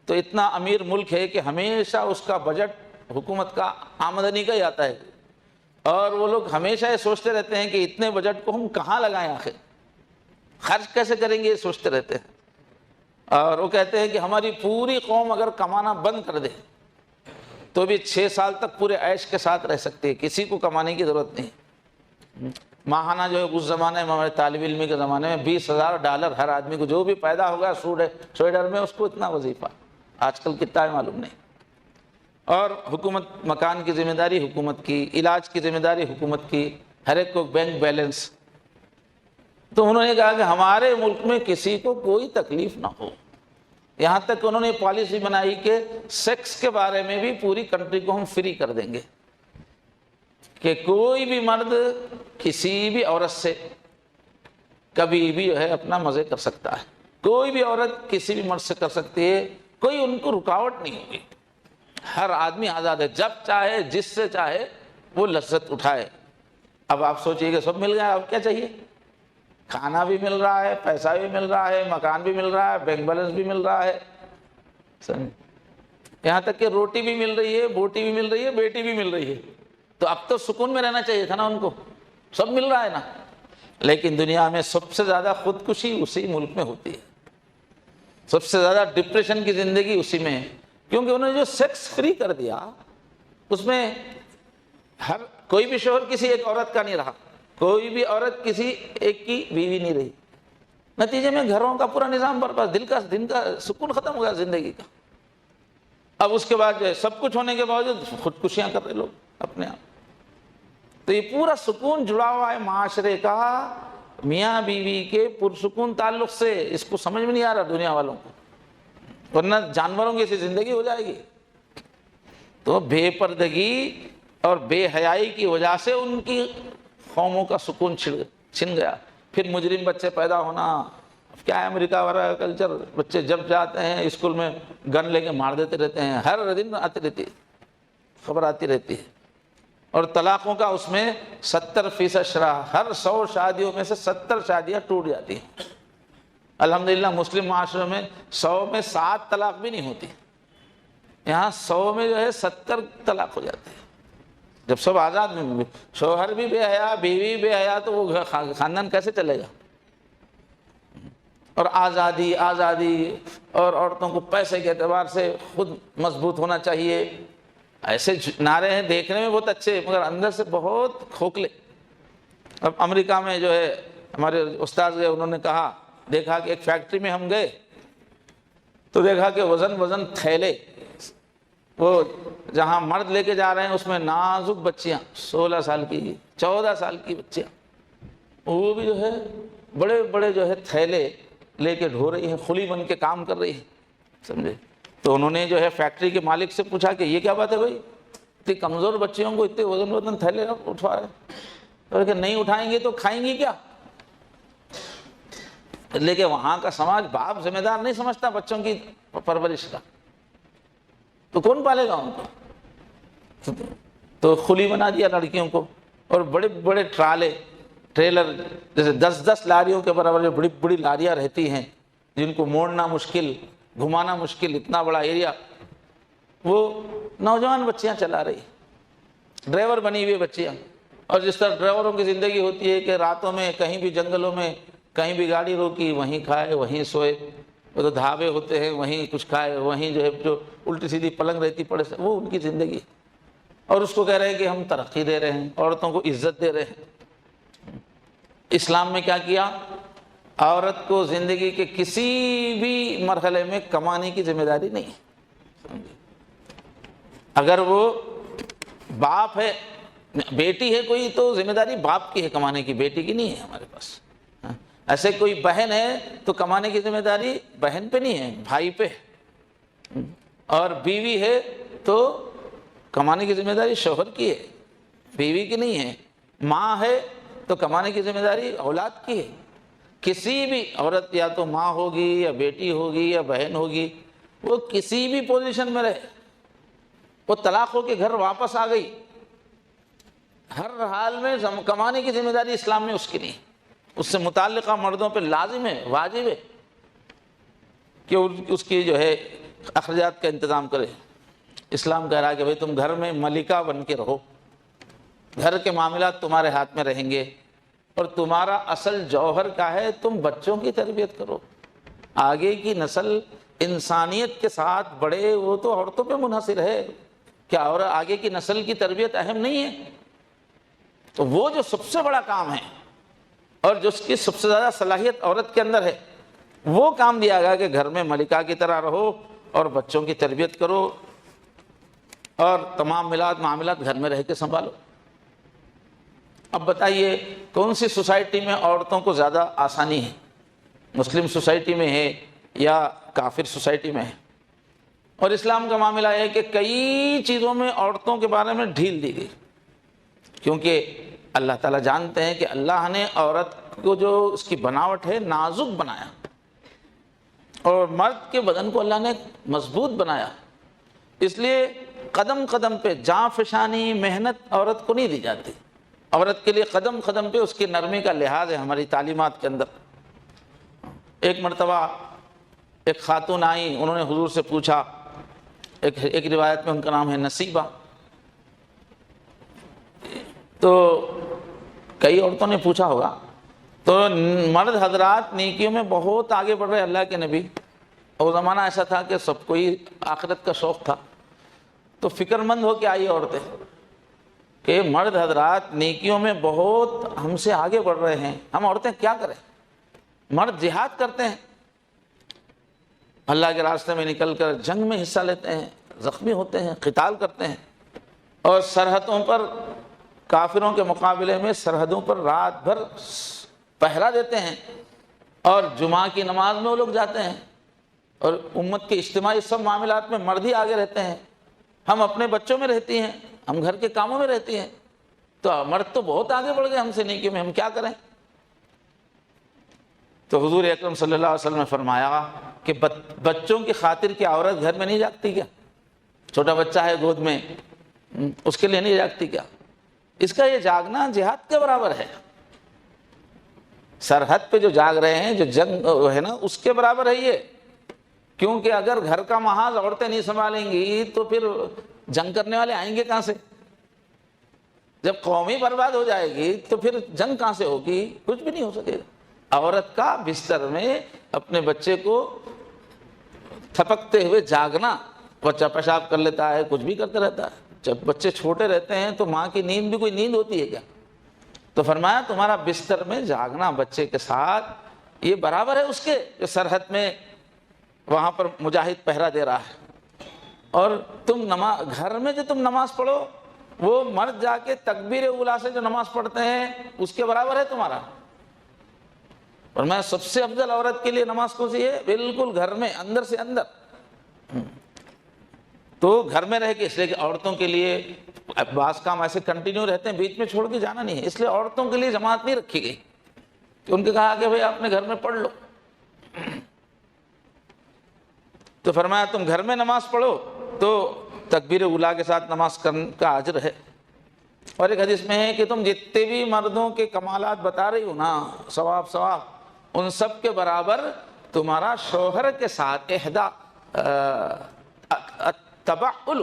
تو اتنا امیر ملک ہے کہ ہمیشہ اس کا بجٹ حکومت کا آمدنی کا ہی آتا ہے، اور وہ لوگ ہمیشہ یہ سوچتے رہتے ہیں کہ اتنے بجٹ کو ہم کہاں لگائیں، آخر خرچ کیسے کریں گے، یہ سوچتے رہتے ہیں۔ اور وہ کہتے ہیں کہ ہماری پوری قوم اگر کمانا بند کر دے تو بھی 6 سال تک پورے عیش کے ساتھ رہ سکتے ہیں، کسی کو کمانے کی ضرورت نہیں۔ ماہانہ جو ہے اس زمانے میں، ہمارے طالب علمی کے زمانے میں $20,000 ہر آدمی کو، جو بھی پیدا ہوگا سویڈن میں، اس کو اتنا وظیفہ۔ آج کل کتنا ہے معلوم نہیں۔ اور حکومت، مکان کی ذمہ داری حکومت کی، علاج کی ذمہ داری حکومت کی، ہر ایک کو بینک بیلنس۔ تو انہوں نے کہا کہ ہمارے ملک میں کسی کو کوئی تکلیف نہ ہو، یہاں تک کہ انہوں نے پالیسی بنائی کہ سیکس کے بارے میں بھی پوری کنٹری کو ہم فری کر دیں گے، کہ کوئی بھی مرد کسی بھی عورت سے کبھی بھی جو ہے اپنا مزے کر سکتا ہے، کوئی بھی عورت کسی بھی مرد سے کر سکتی ہے، کوئی ان کو رکاوٹ نہیں ہوگی۔ ہر آدمی آزاد ہے، جب چاہے جس سے چاہے وہ لذت اٹھائے۔ اب آپ سوچئے کہ سب مل گیا، اب کیا چاہیے؟ کھانا بھی مل رہا ہے، پیسہ بھی مل رہا ہے، مکان بھی مل رہا ہے، بینک بیلنس بھی مل رہا ہے، یہاں تک کہ روٹی بھی مل رہی ہے، بوٹی بھی مل رہی ہے، بیٹی بھی مل رہی ہے۔ تو اب تو سکون میں رہنا چاہیے تھا نا ان کو، سب مل رہا ہے نا۔ لیکن دنیا میں سب سے زیادہ خودکشی اسی ملک میں ہوتی ہے، سب سے زیادہ ڈپریشن کی زندگی اسی میں ہے، کیونکہ انہوں نے جو سیکس فری کر دیا، اس میں ہر کوئی بھی شوہر کسی ایک عورت کا نہیں رہا، کوئی بھی عورت کسی ایک کی بیوی نہیں رہی، نتیجے میں گھروں کا پورا نظام برباد، دن کا سکون ختم ہو گیا زندگی کا۔ اب اس کے بعد جو ہے سب کچھ ہونے کے باوجود خودکشیاں کر رہے لوگ اپنے آپ۔ تو یہ پورا سکون جڑا ہوا ہے معاشرے کا میاں بیوی کے پرسکون تعلق سے، اس کو سمجھ میں نہیں آ رہا دنیا والوں کو، ورنہ جانوروں کی ایسی زندگی ہو جائے گی۔ تو بے پردگی اور بے حیائی کی وجہ سے ان کی قوموں کا سکون چھن گیا۔ پھر مجرم بچے پیدا ہونا، اب کیا ہے امریکہ والا کلچر، بچے جب جاتے ہیں اسکول میں گن لے کے مار دیتے رہتے ہیں، ہر دن آتی رہتی ہے، خبر آتی رہتی ہے۔ اور طلاقوں کا اس میں 70% شرح، ہر 100 شادیوں میں سے 70 شادیاں ٹوٹ جاتی ہیں۔ الحمدللہ مسلم معاشرے میں 100 میں 7 طلاق بھی نہیں ہوتی، یہاں 100 میں جو ہے 70 طلاق ہو جاتی ہے۔ جب سب آزاد میں، شوہر بھی بے حیا، بیوی بے حیا، تو وہ خاندان کیسے چلے گا؟ اور آزادی آزادی، اور عورتوں کو پیسے کے اعتبار سے خود مضبوط ہونا چاہیے، ایسے نعرے ہیں دیکھنے میں بہت اچھے مگر اندر سے بہت کھوکھلے۔ اب امریکہ میں جو ہے ہمارے استاد گئے، انہوں نے کہا، دیکھا کہ ایک فیکٹری میں ہم گئے تو دیکھا کہ وزن تھیلے، وہ جہاں مرد لے کے جا رہے ہیں اس میں نازک بچیاں 16 سال کی 14 سال کی بچیاں، وہ بھی جو ہے بڑے بڑے جو ہے تھیلے لے کے ڈھو رہی ہیں، خلی بن کے کام کر رہی ہیں، سمجھے؟ تو انہوں نے جو ہے فیکٹری کے مالک سے پوچھا کہ یہ کیا بات ہے بھائی، اتنی کمزور بچیوں کو اتنے وزن تھیلے اٹھا رہے؟ تو کہ نہیں اٹھائیں گے تو کھائیں گی کیا؟ لیکن وہاں کا سماج باپ ذمہ دار نہیں سمجھتا بچوں کی پرورش کا، تو کون پالے گا ان کو؟ تو خلی بنا دیا لڑکیوں کو، اور بڑے بڑے ٹریلر جیسے 10 لاریوں کے برابر جو بڑی بڑی لاریاں رہتی ہیں جن کو موڑنا مشکل، گھمانا مشکل، اتنا بڑا ایریا، وہ نوجوان بچیاں چلا رہی، ڈرائیور بنی ہوئی بچیاں۔ اور جس طرح ڈرائیوروں کی زندگی ہوتی ہے کہ راتوں میں کہیں بھی جنگلوں میں کہیں بھی گاڑی روکی، وہیں کھائے وہیں سوئے، وہ تو ڈھابے ہوتے ہیں وہیں کچھ کھائے، وہیں جو ہے جو الٹی سیدھی پلنگ رہتی پڑے، وہ ان کی زندگی۔ اور اس کو کہہ رہے ہیں کہ ہم ترقی دے رہے ہیں، عورتوں کو عزت دے رہے ہیں۔ اسلام میں کیا کیا؟ عورت کو زندگی کے کسی بھی مرحلے میں کمانے کی ذمہ داری نہیں ہے۔ اگر وہ باپ ہے، بیٹی ہے کوئی، تو ذمہ داری باپ کی ہے کمانے کی، بیٹی کی نہیں ہے ہمارے پاس۔ ایسے کوئی بہن ہے تو کمانے کی ذمہ داری بہن پہ نہیں ہے، بھائی پہ۔ اور بیوی ہے تو کمانے کی ذمہ داری شوہر کی ہے، بیوی کی نہیں ہے۔ ماں ہے تو کمانے کی ذمہ داری اولاد کی ہے۔ کسی بھی عورت، یا تو ماں ہوگی یا بیٹی ہوگی یا بہن ہوگی، وہ کسی بھی پوزیشن میں رہے، وہ طلاق ہو کے گھر واپس آ گئی، ہر حال میں کمانے کی ذمہ داری اسلام میں اس کی نہیں، اس سے متعلقہ مردوں پہ لازم ہے، واجب ہے کہ اس کی جو ہے اخراجات کا انتظام کرے۔ اسلام کہہ رہا ہے کہ بھئی تم گھر میں ملکہ بن کے رہو، گھر کے معاملات تمہارے ہاتھ میں رہیں گے، اور تمہارا اصل جوہر کا ہے تم بچوں کی تربیت کرو۔ آگے کی نسل انسانیت کے ساتھ بڑھے، وہ تو عورتوں پہ منحصر ہے، کیا اور آگے کی نسل کی تربیت اہم نہیں ہے؟ تو وہ جو سب سے بڑا کام ہے اور جس کی سب سے زیادہ صلاحیت عورت کے اندر ہے، وہ کام دیا گیا کہ گھر میں ملکہ کی طرح رہو اور بچوں کی تربیت کرو، اور تمام معاملات گھر میں رہ کے سنبھالو۔ اب بتائیے کون سی سوسائٹی میں عورتوں کو زیادہ آسانی ہے؟ مسلم سوسائٹی میں ہے یا کافر سوسائٹی میں ہے؟ اور اسلام کا معاملہ ہے کہ کئی چیزوں میں عورتوں کے بارے میں ڈھیل دی گئی، کیونکہ اللہ تعالیٰ جانتے ہیں کہ اللہ نے عورت کو جو اس کی بناوٹ ہے نازک بنایا، اور مرد کے بدن کو اللہ نے مضبوط بنایا، اس لیے قدم قدم پہ جاں فشانی محنت عورت کو نہیں دی جاتی۔ عورت کے لیے قدم قدم پہ اس کی نرمی کا لحاظ ہے ہماری تعلیمات کے اندر۔ ایک مرتبہ ایک خاتون آئی، انہوں نے حضور سے پوچھا، ایک روایت میں ان کا نام ہے نصیبہ، تو کئی عورتوں نے پوچھا ہوگا، تو مرد حضرات نیکیوں میں بہت آگے بڑھ رہے، اللہ کے نبی، اور زمانہ ایسا تھا کہ سب کو ہی آخرت کا شوق تھا، تو فکر مند ہو کے آئی عورتیں کہ مرد حضرات نیکیوں میں بہت ہم سے آگے بڑھ رہے ہیں، ہم عورتیں کیا کریں؟ مرد جہاد کرتے ہیں، اللہ کے راستے میں نکل کر جنگ میں حصہ لیتے ہیں، زخمی ہوتے ہیں، قتال کرتے ہیں، اور سرحدوں پر کافروں کے مقابلے میں سرحدوں پر رات بھر پہرا دیتے ہیں، اور جمعہ کی نماز میں وہ لوگ جاتے ہیں، اور امت کے اجتماعی سب معاملات میں مرد ہی آگے رہتے ہیں، ہم اپنے بچوں میں رہتی ہیں، ہم گھر کے کاموں میں رہتی ہیں، تو مرد تو بہت آگے بڑھ گئے ہم سے نیکی میں، ہم کیا کریں؟ تو حضور اکرم صلی اللہ علیہ وسلم نے فرمایا کہ بچوں کی خاطر کی عورت گھر میں نہیں جاگتی کیا؟ چھوٹا بچہ ہے گود میں، اس کے لیے نہیں جاگتی کیا؟ اس کا یہ جاگنا جہاد کے برابر ہے، سرحد پہ جو جاگ رہے ہیں، جو جنگ ہے نا، اس کے برابر ہے یہ، کیونکہ اگر گھر کا محاذ عورتیں نہیں سنبھالیں گی تو پھر جنگ کرنے والے آئیں گے کہاں سے؟ جب قوم ہی برباد ہو جائے گی تو پھر جنگ کہاں سے ہوگی؟ کچھ بھی نہیں ہو سکے گا۔ عورت کا بستر میں اپنے بچے کو تھپکتے ہوئے جاگنا، بچہ پیشاب کر لیتا ہے، کچھ بھی کرتے رہتا ہے، جب بچے چھوٹے رہتے ہیں تو ماں کی نیند بھی کوئی نیند ہوتی ہے کیا؟ تو فرمایا تمہارا بستر میں جاگنا بچے کے ساتھ یہ برابر ہے اس کے جو سرحد میں وہاں پر مجاہد پہرا دے رہا ہے، اور تم گھر میں جو تم نماز پڑھو وہ مرد جا کے تکبیر اولیٰ سے جو نماز پڑھتے ہیں اس کے برابر ہے تمہارا۔ اور میں سب سے افضل عورت کے لیے نماز کون سی ہے؟ بالکل گھر میں، اندر سے اندر۔ تو گھر میں رہ کے، اس لیے کہ عورتوں کے لیے بعض کام ایسے کنٹینیو رہتے ہیں، بیچ میں چھوڑ کے جانا نہیں ہے، اس لیے عورتوں کے لیے جماعت نہیں رکھی گئی کہ ان کے کہا کہ بھئی اپنے گھر میں پڑھ لو۔ تو فرمایا تم گھر میں نماز پڑھو تو تکبیر اولیٰ کے ساتھ نماز کرنے کا اجر ہے۔ اور ایک حدیث میں ہے کہ تم جتنے بھی مردوں کے کمالات بتا رہی ہو نا، ثواب ان سب کے برابر تمہارا شوہر کے ساتھ تبعل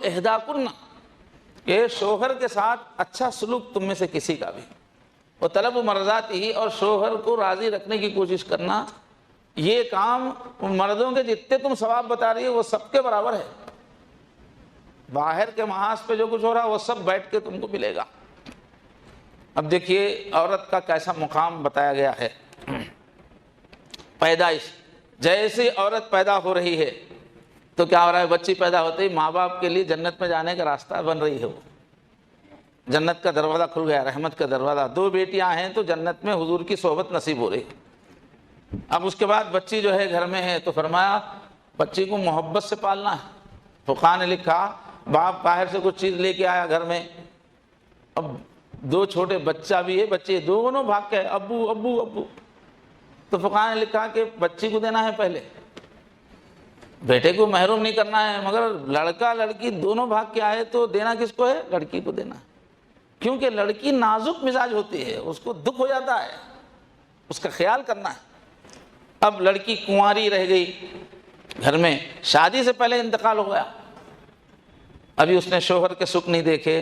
احداکن، کہ شوہر کے ساتھ اچھا سلوک تم میں سے کسی کا بھی، وہ طلب مرضات ہی، اور شوہر کو راضی رکھنے کی کوشش کرنا، یہ کام مردوں کے جتنے تم ثواب بتا رہی ہے وہ سب کے برابر ہے۔ باہر کے محاذ پہ جو کچھ ہو رہا ہے وہ سب بیٹھ کے تم کو ملے گا۔ اب دیکھیے عورت کا کیسا مقام بتایا گیا ہے۔ پیدائش، جیسے عورت پیدا ہو رہی ہے تو کیا ہو رہا ہے؟ بچی پیدا ہوتے ہی ماں باپ کے لیے جنت میں جانے کا راستہ بن رہی ہے، وہ جنت کا دروازہ کھل گیا، رحمت کا دروازہ۔ 2 بیٹیاں ہیں تو جنت میں حضور کی صحبت نصیب ہو رہی۔ اب اس کے بعد بچی جو ہے گھر میں ہے تو فرمایا بچی کو محبت سے پالنا ہے۔ فقہاء نے لکھا باپ باہر سے کچھ چیز لے کے آیا گھر میں، اب 2 چھوٹے بچہ بھی ہے، بچے دونوں بھاگ کے ابو ابو ابو، تو فقہاء نے لکھا کہ بچی کو دینا ہے پہلے، بیٹے کو محروم نہیں کرنا ہے، مگر لڑکا لڑکی دونوں بھاگ کے آئے تو دینا کس کو ہے؟ لڑکی کو دینا ہے، کیونکہ لڑکی نازک مزاج ہوتی ہے، اس کو دکھ ہو جاتا ہے، اس کا خیال کرنا ہے۔ اب لڑکی کنواری رہ گئی گھر میں، شادی سے پہلے انتقال ہو گیا، ابھی اس نے شوہر کے سکھ نہیں دیکھے،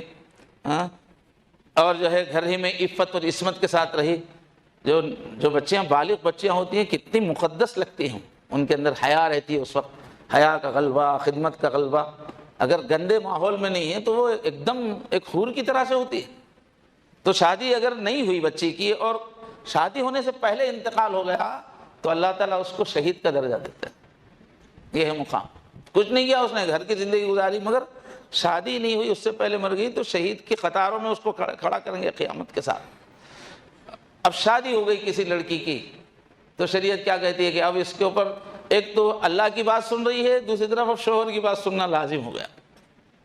اور جو ہے گھر ہی میں عفت اور عصمت کے ساتھ رہی۔ جو بچیاں بالغ بچیاں ہوتی ہیں کتنی مقدس لگتی ہیں، ان کے اندر حیا رہتی ہے، اس وقت حیا کا غلبہ، خدمت کا غلبہ، اگر گندے ماحول میں نہیں ہے تو وہ ایک دم ایک حور کی طرح سے ہوتی ہے۔ تو شادی اگر نہیں ہوئی بچی کی اور شادی ہونے سے پہلے انتقال ہو گیا تو اللہ تعالیٰ اس کو شہید کا درجہ دیتا ہے۔ یہ ہے مقام، کچھ نہیں کیا اس نے، گھر کی زندگی گزاری، مگر شادی نہیں ہوئی، اس سے پہلے مر گئی تو شہید کی قطاروں میں اس کو کھڑا کریں گے قیامت کے ساتھ۔ اب شادی ہو گئی کسی لڑکی کی تو شریعت کیا کہتی ہے کہ اب اس کے اوپر ایک تو اللہ کی بات سن رہی ہے، دوسری طرف اب شوہر کی بات سننا لازم ہو گیا۔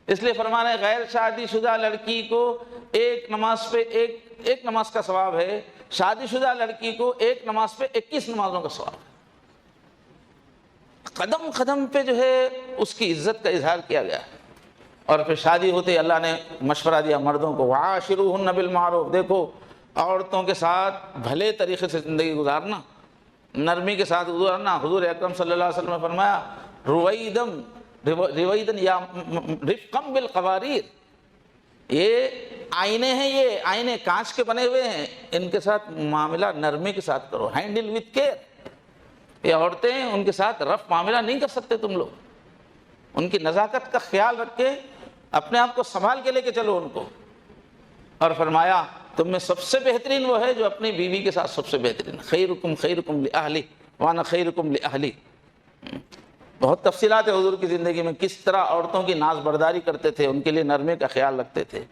اس لیے فرمانا ہے غیر شادی شدہ لڑکی کو ایک نماز پہ ایک نماز کا ثواب ہے، شادی شدہ لڑکی کو ایک نماز پہ 21 نمازوں کا ثواب ہے۔ قدم قدم پہ جو ہے اس کی عزت کا اظہار کیا گیا ہے۔ اور پھر شادی ہوتے اللہ نے مشورہ دیا مردوں کو، وعاشروہن بالمعروف، دیکھو عورتوں کے ساتھ بھلے طریقے سے زندگی گزارنا، نرمی کے ساتھ گزارنا۔ حضور اکرم صلی اللہ علیہ وسلم نے فرمایا رویدن یا رفقم بالقواریر، یہ آئینے ہیں، یہ آئینے کانچ کے بنے ہوئے ہیں، ان کے ساتھ معاملہ نرمی کے ساتھ کرو، ہینڈل وتھ کیئر۔ یہ عورتیں ان کے ساتھ رف معاملہ نہیں کر سکتے تم لوگ، ان کی نزاکت کا خیال رکھ کے اپنے آپ کو سنبھال کے لے کے چلو ان کو۔ اور فرمایا تم میں سب سے بہترین وہ ہے جو اپنی بیوی کے ساتھ سب سے بہترین، خیرکم خیرکم لأہلی وانا خیرکم لأہلی۔ بہت تفصیلات ہے حضور کی زندگی میں، کس طرح عورتوں کی ناز برداری کرتے تھے، ان کے لیے نرمی کا خیال رکھتے تھے۔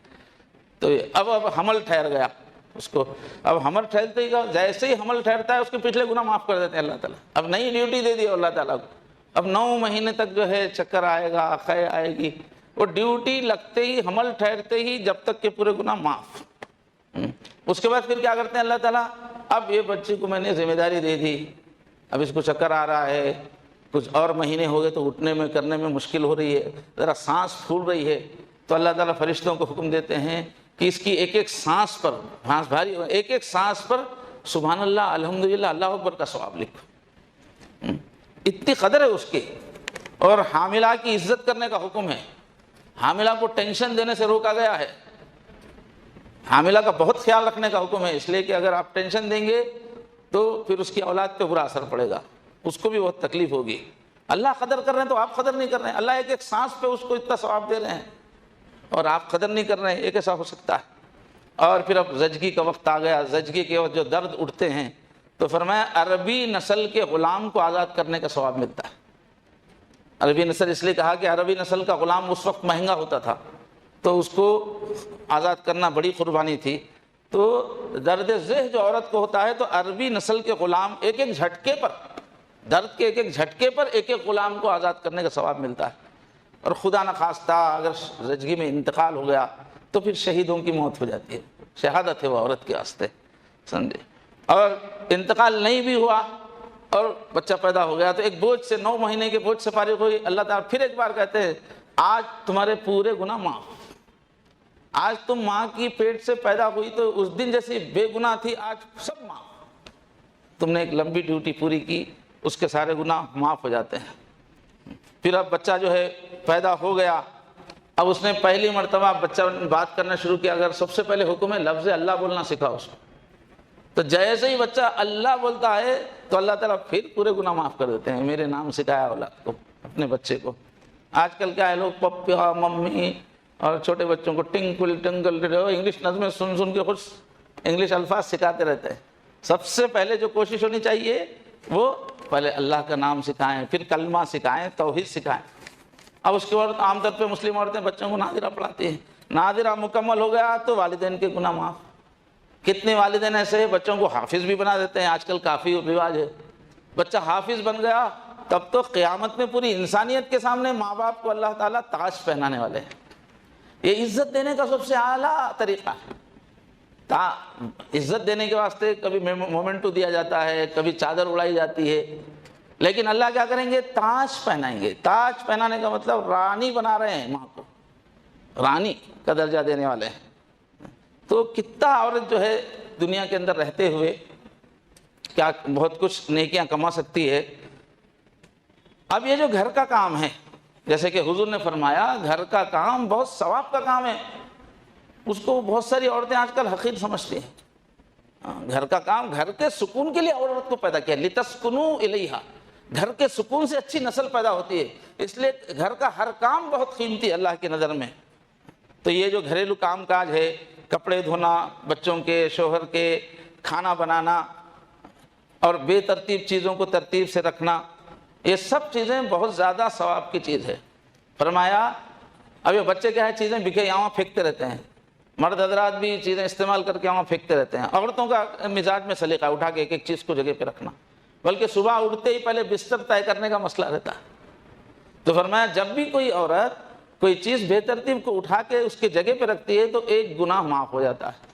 تو اب حمل ٹھہر گیا، اس کو اب حمل ٹھہرتے ہی جیسے ہی حمل ٹھہرتا ہے اس کے پچھلے گناہ معاف کر دیتے ہیں اللہ تعالیٰ. اب نئی ڈیوٹی دے دی اللہ تعالیٰ کو. اب 9 مہینے تک جو ہے چکر آئے گا, خے آئے گی, وہ ڈیوٹی لگتے ہی حمل ٹھہرتے ہی جب تک کہ پورے گناہ معاف. اس کے بعد پھر کیا کرتے ہیں اللہ تعالیٰ, اب یہ بچے کو میں نے ذمہ داری دے دی, اب اس کو چکر آ رہا ہے, کچھ اور مہینے ہو گئے تو اٹھنے میں کرنے میں مشکل ہو رہی ہے, ذرا سانس پھول رہی ہے, تو اللہ تعالیٰ فرشتوں کو حکم دیتے ہیں کہ اس کی ایک ایک سانس پر, سانس بھاری ہو, ایک ایک سانس پر سبحان اللہ, الحمدللہ, اللہ اکبر کا ثواب لکھو. اتنی قدر ہے اس کی. اور حاملہ کی عزت کرنے کا حکم ہے. حاملہ کو ٹینشن دینے سے روکا گیا ہے. حاملہ کا بہت خیال رکھنے کا حکم ہے, اس لیے کہ اگر آپ ٹینشن دیں گے تو پھر اس کی اولاد پہ برا اثر پڑے گا, اس کو بھی بہت تکلیف ہوگی. اللہ قدر کر رہے ہیں تو آپ قدر نہیں کر رہے ہیں. اللہ ایک ایک سانس پہ اس کو اتنا ثواب دے رہے ہیں اور آپ قدر نہیں کر رہے ہیں, یہ کیسا ہو سکتا ہے؟ اور پھر اب زچگی کا وقت آ گیا, زچگی کے وقت جو درد اٹھتے ہیں تو فرمایا عربی نسل کے غلام کو آزاد کرنے کا ثواب ملتا ہے. عربی نسل اس لیے کہا کہ عربی نسل کا غلام اس وقت مہنگا ہوتا تھا, تو اس کو آزاد کرنا بڑی قربانی تھی. تو درد ذہ جو عورت کو ہوتا ہے تو عربی نسل کے غلام ایک ایک جھٹکے پر, درد کے ایک ایک جھٹکے پر ایک ایک غلام کو آزاد کرنے کا ثواب ملتا ہے. اور خدا نخواستہ اگر زچگی میں انتقال ہو گیا تو پھر شہیدوں کی موت ہو جاتی ہے, شہادت ہے وہ عورت کے واسطے, سمجھے. اور انتقال نہیں بھی ہوا اور بچہ پیدا ہو گیا تو ایک بوجھ سے, 9 مہینے کے بوجھ سے فارغ ہوئی, اللہ تعالیٰ پھر ایک بار کہتے ہیں آج تمہارے پورے گناہ معاف. آج تم ماں کی پیٹ سے پیدا ہوئی تو اس دن جیسی بے گناہ تھی, آج سب معاف. تم نے ایک لمبی ڈیوٹی پوری کی, اس کے سارے گناہ معاف ہو جاتے ہیں. پھر اب بچہ جو ہے پیدا ہو گیا, اب اس نے پہلی مرتبہ بچہ بات کرنا شروع کیا. اگر سب سے پہلے حکم ہے لفظ اللہ بولنا سکھاؤ اس کو, تو جیسے ہی بچہ اللہ بولتا ہے تو اللہ تعالیٰ پھر پورے گناہ معاف کر دیتے ہیں. میرے نام سکھایا اولاد کو, اپنے بچے کو. آج کل کیا ہے, لوگ پپا ممی اور چھوٹے بچوں کو ٹنکل ٹنکل انگلش نظمیں سن سن کے خوش انگلش الفاظ سکھاتے رہتے ہیں. سب سے پہلے جو کوشش ہونی چاہیے وہ پہلے اللہ کا نام سکھائیں, پھر کلمہ سکھائیں, توحید سکھائیں. اب اس کے بعد عام طور پہ مسلم عورتیں بچوں کو نادرہ پڑھاتی ہیں. نادرہ مکمل ہو گیا تو والدین کے گناہ معاف. کتنے والدین ایسے ہیں بچوں کو حافظ بھی بنا دیتے ہیں, آج کل کافی رواج ہے. بچہ حافظ بن گیا تب تو قیامت میں پوری انسانیت کے سامنے ماں باپ کو اللہ تعالیٰ تاج پہنانے والے ہیں. یہ عزت دینے کا سب سے اعلیٰ طریقہ ہے. عزت دینے کے واسطے کبھی مومنٹو دیا جاتا ہے, کبھی چادر اڑائی جاتی ہے, لیکن اللہ کیا کریں گے, تاج پہنائیں گے. تاج پہنانے کا مطلب رانی بنا رہے ہیں ماں کو, رانی کا درجہ دینے والے ہیں. تو کتنا عورت جو ہے دنیا کے اندر رہتے ہوئے کیا بہت کچھ نیکیاں کما سکتی ہے. اب یہ جو گھر کا کام ہے, جیسے کہ حضور نے فرمایا گھر کا کام بہت ثواب کا کام ہے, اس کو بہت ساری عورتیں آج کل حقیر سمجھتی ہیں. گھر کا کام گھر کے سکون کے لیے عورت کو پیدا کیا, لتسکنوا الیہا, گھر کے سکون سے اچھی نسل پیدا ہوتی ہے, اس لیے گھر کا ہر کام بہت قیمتی ہے اللہ کی نظر میں. تو یہ جو گھریلو کام کاج ہے, کپڑے دھونا بچوں کے, شوہر کے, کھانا بنانا اور بے ترتیب چیزوں کو ترتیب سے رکھنا, یہ سب چیزیں بہت زیادہ ثواب کی چیز ہے. فرمایا اب یہ بچے کیا ہے چیزیں بکھے یہاں پھینکتے رہتے ہیں, مرد حضرات بھی چیزیں استعمال کر کے وہاں پھینکتے رہتے ہیں. عورتوں کا مزاج میں سلیقہ اٹھا کے ایک ایک چیز کو جگہ پہ رکھنا, بلکہ صبح اٹھتے ہی پہلے بستر طے کرنے کا مسئلہ رہتا ہے. تو فرمایا جب بھی کوئی عورت کوئی چیز بے ترتیب کو اٹھا کے اس کی جگہ پہ رکھتی ہے تو ایک گناہ معاف ہو جاتا ہے,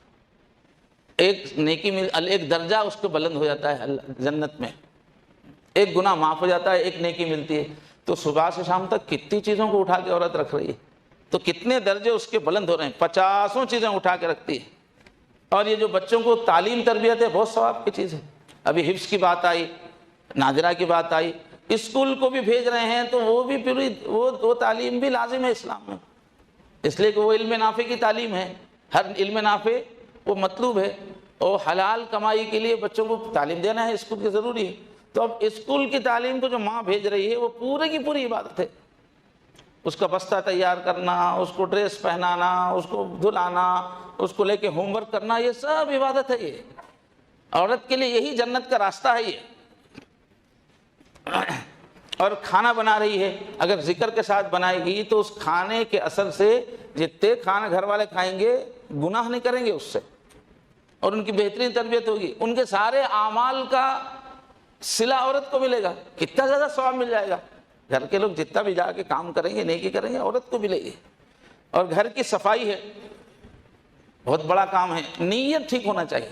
ایک نیکی ایک درجہ اس کو بلند ہو جاتا ہے جنت میں. ایک گناہ معاف ہو جاتا ہے, ایک نیکی ملتی ہے. تو صبح سے شام تک کتنی چیزوں کو اٹھا کے عورت رکھ رہی ہے, تو کتنے درجے اس کے بلند ہو رہے ہیں, 50 چیزیں اٹھا کے رکھتی ہے. اور یہ جو بچوں کو تعلیم تربیت ہے بہت ثواب کی چیز ہے. ابھی حفظ کی بات آئی, نادرہ کی بات آئی, اسکول کو بھی بھیج رہے ہیں تو وہ بھی پوری وہ تعلیم بھی لازم ہے اسلام میں, اس لیے کہ وہ علم نافع کی تعلیم ہے. ہر علم نافع وہ مطلوب ہے, اور حلال کمائی کے لیے بچوں کو تعلیم دینا ہے, اسکول کی ضروری ہے. تو اب اسکول کی تعلیم کو جو ماں بھیج رہی ہے وہ پورے کی پوری عبادت ہے. اس کا بستہ تیار کرنا, اس کو ڈریس پہنانا, اس کو دھلانا, اس کو لے کے ہوم ورک کرنا, یہ سب عبادت ہے. یہ عورت کے لیے یہی جنت کا راستہ ہے یہ. اور کھانا بنا رہی ہے, اگر ذکر کے ساتھ بنائے گی تو اس کھانے کے اثر سے جتنے کھانا گھر والے کھائیں گے گناہ نہیں کریں گے اس سے. اور ان کی بہترین تربیت ہوگی، ان کے سارے اعمال کا صلہ عورت کو ملے گا، کتنا زیادہ ثواب مل جائے گا۔ گھر کے لوگ جتنا بھی جا کے کام کریں گے، نیکی کریں گے، عورت کو ملے گی۔ اور گھر کی صفائی ہے، بہت بڑا کام ہے، نیت ٹھیک ہونا چاہیے۔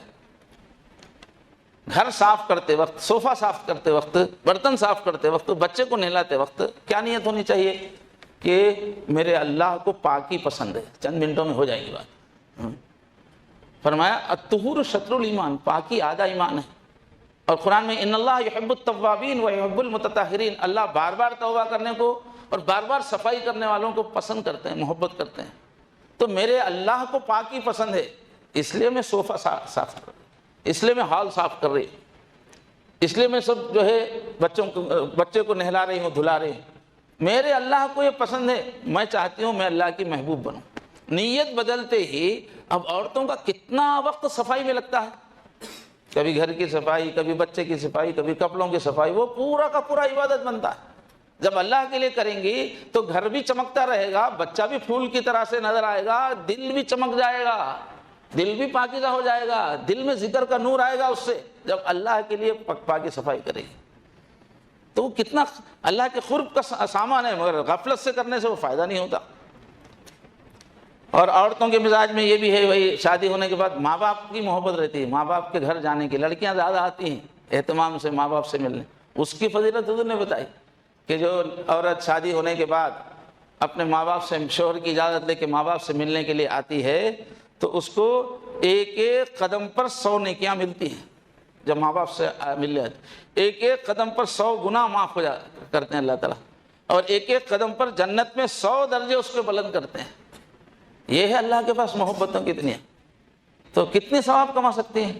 گھر صاف کرتے وقت، صوفہ صاف کرتے وقت، برتن صاف کرتے وقت، بچے کو نہلاتے وقت کیا نیت ہونی چاہیے کہ میرے اللہ کو پاکی پسند ہے۔ چند منٹوں میں ہو جائے گی بات۔ فرمایا الطہور شطر الایمان، پاکی آدھا ایمان ہے۔ اور قرآن میں ان اللہ یحب التوابین و یحب المتطہرین، اللہ بار بار توبہ کرنے کو اور بار بار صفائی کرنے والوں کو پسند کرتے ہیں، محبت کرتے ہیں۔ تو میرے اللہ کو پاکی پسند ہے، اس لیے میں صوفہ صاف کر رہی، اس لیے میں ہال صاف کر رہی، اس لیے میں سب جو ہے بچے کو نہلا رہی ہوں، دھلا رہی ہوں۔ میرے اللہ کو یہ پسند ہے، میں چاہتی ہوں میں اللہ کی محبوب بنوں۔ نیت بدلتے ہی اب عورتوں کا کتنا وقت صفائی میں لگتا ہے، کبھی گھر کی صفائی، کبھی بچے کی صفائی، کبھی کپڑوں کی صفائی، وہ پورا کا پورا عبادت بنتا ہے۔ جب اللہ کے لیے کریں گی تو گھر بھی چمکتا رہے گا، بچہ بھی پھول کی طرح سے نظر آئے گا، دل بھی چمک جائے گا، دل بھی پاکیزہ ہو جائے گا، دل میں ذکر کا نور آئے گا اس سے، جب اللہ کے لیے پاکی صفائی کرے گی۔ تو وہ کتنا اللہ کے قرب کا سامان ہے، مگر غفلت سے کرنے سے وہ فائدہ نہیں ہوتا۔ اور عورتوں کے مزاج میں یہ بھی ہے، وہی شادی ہونے کے بعد ماں باپ کی محبت رہتی ہے، ماں باپ کے گھر جانے کی، لڑکیاں زیادہ آتی ہیں اہتمام سے ماں باپ سے ملنے۔ اس کی فضیلت حضور نے بتائی کہ جو عورت شادی ہونے کے بعد اپنے ماں باپ سے، شوہر کی اجازت لے کے ماں باپ سے ملنے کے لیے آتی ہے تو اس کو ایک ایک قدم پر 100 نیکیاں ملتی ہیں۔ جب ماں باپ سے ملنے آتی، ایک ایک قدم پر 100 گناہ معاف ہو کرتے ہیں اللہ تعالیٰ، اور ایک ایک قدم پر جنت میں 100 درجے اس کو بلند کرتے ہیں۔ یہ ہے اللہ کے پاس محبتوں کتنی ہیں، تو کتنے ثواب کما سکتے ہیں۔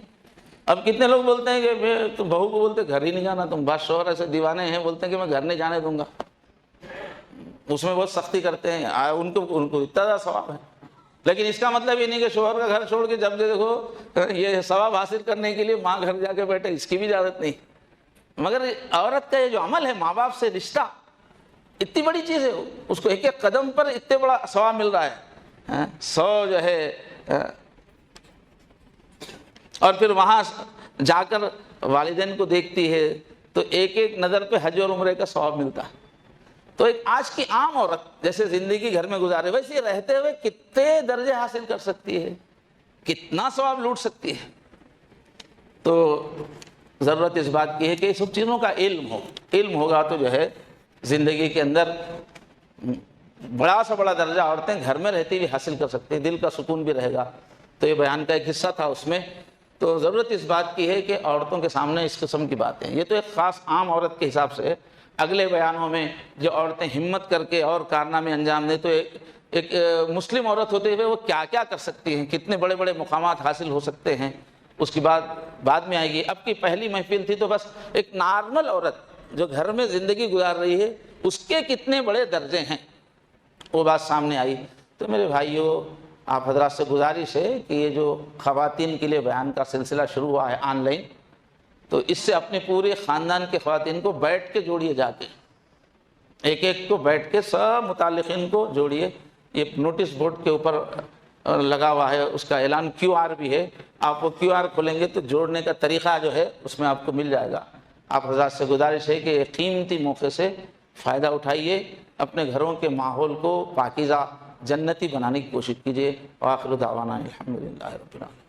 اب کتنے لوگ بولتے ہیں کہ تو بہو کو بولتے گھر ہی نہیں جانا، تم بعض شوہر ایسے دیوانے ہیں بولتے ہیں کہ میں گھر نہیں جانے دوں گا، اس میں بہت سختی کرتے ہیں، ان کو اتنا زیادہ ثواب ہے۔ لیکن اس کا مطلب یہ نہیں کہ شوہر کا گھر چھوڑ کے جب دیکھو یہ ثواب حاصل کرنے کے لیے ماں گھر جا کے بیٹھے، اس کی بھی اجازت نہیں۔ مگر عورت کا یہ جو عمل ہے، ماں باپ سے رشتہ اتنی بڑی چیز ہے، اس کو ایک ایک قدم پر اتنے بڑا ثواب مل رہا ہے، 100 جو ہے، اور پھر وہاں جا کر والدین کو دیکھتی ہے تو ایک ایک نظر پہ حج اور عمرے کا ثواب ملتا ہے۔ تو ایک آج کی عام عورت جیسے زندگی گھر میں گزارے، ویسے رہتے ہوئے کتنے درجے حاصل کر سکتی ہے، کتنا ثواب لوٹ سکتی ہے۔ تو ضرورت اس بات کی ہے کہ سب چیزوں کا علم ہو، علم ہوگا تو جو ہے زندگی کے اندر بڑا سا بڑا درجہ عورتیں گھر میں رہتی بھی حاصل کر سکتی ہیں، دل کا سکون بھی رہے گا۔ تو یہ بیان کا ایک حصہ تھا اس میں۔ تو ضرورت اس بات کی ہے کہ عورتوں کے سامنے اس قسم کی باتیں، یہ تو ایک خاص عام عورت کے حساب سے، اگلے بیانوں میں جو عورتیں ہمت کر کے اور کارنامے انجام دیں، تو ایک مسلم عورت ہوتے ہوئے وہ کیا کیا کر سکتی ہیں، کتنے بڑے بڑے مقامات حاصل ہو سکتے ہیں، اس کی بعد میں آئے گی۔ اب کی پہلی محفل تھی تو بس ایک نارمل عورت جو گھر میں زندگی گزار رہی ہے اس کے کتنے بڑے درجے ہیں وہ بات سامنے آئی۔ تو میرے بھائیوں، آپ حضرات سے گزارش ہے کہ یہ جو خواتین کے لیے بیان کا سلسلہ شروع ہوا ہے آن لائن، تو اس سے اپنے پورے خاندان کے خواتین کو بیٹھ کے جوڑیے، جا کے ایک ایک کو بیٹھ کے سب متعلقین کو جوڑیے۔ یہ نوٹس بورڈ کے اوپر لگا ہوا ہے، اس کا اعلان QR بھی ہے، آپ وہ QR کھولیں گے تو جوڑنے کا طریقہ جو ہے اس میں آپ کو مل جائے گا۔ آپ حضرات سے گزارش ہے کہ قیمتی موقع سے فائدہ اٹھائیے، اپنے گھروں کے ماحول کو پاکیزہ جنتی بنانے کی کوشش کیجیے۔ وآخر دعوانا الحمدللہ رب العالمین۔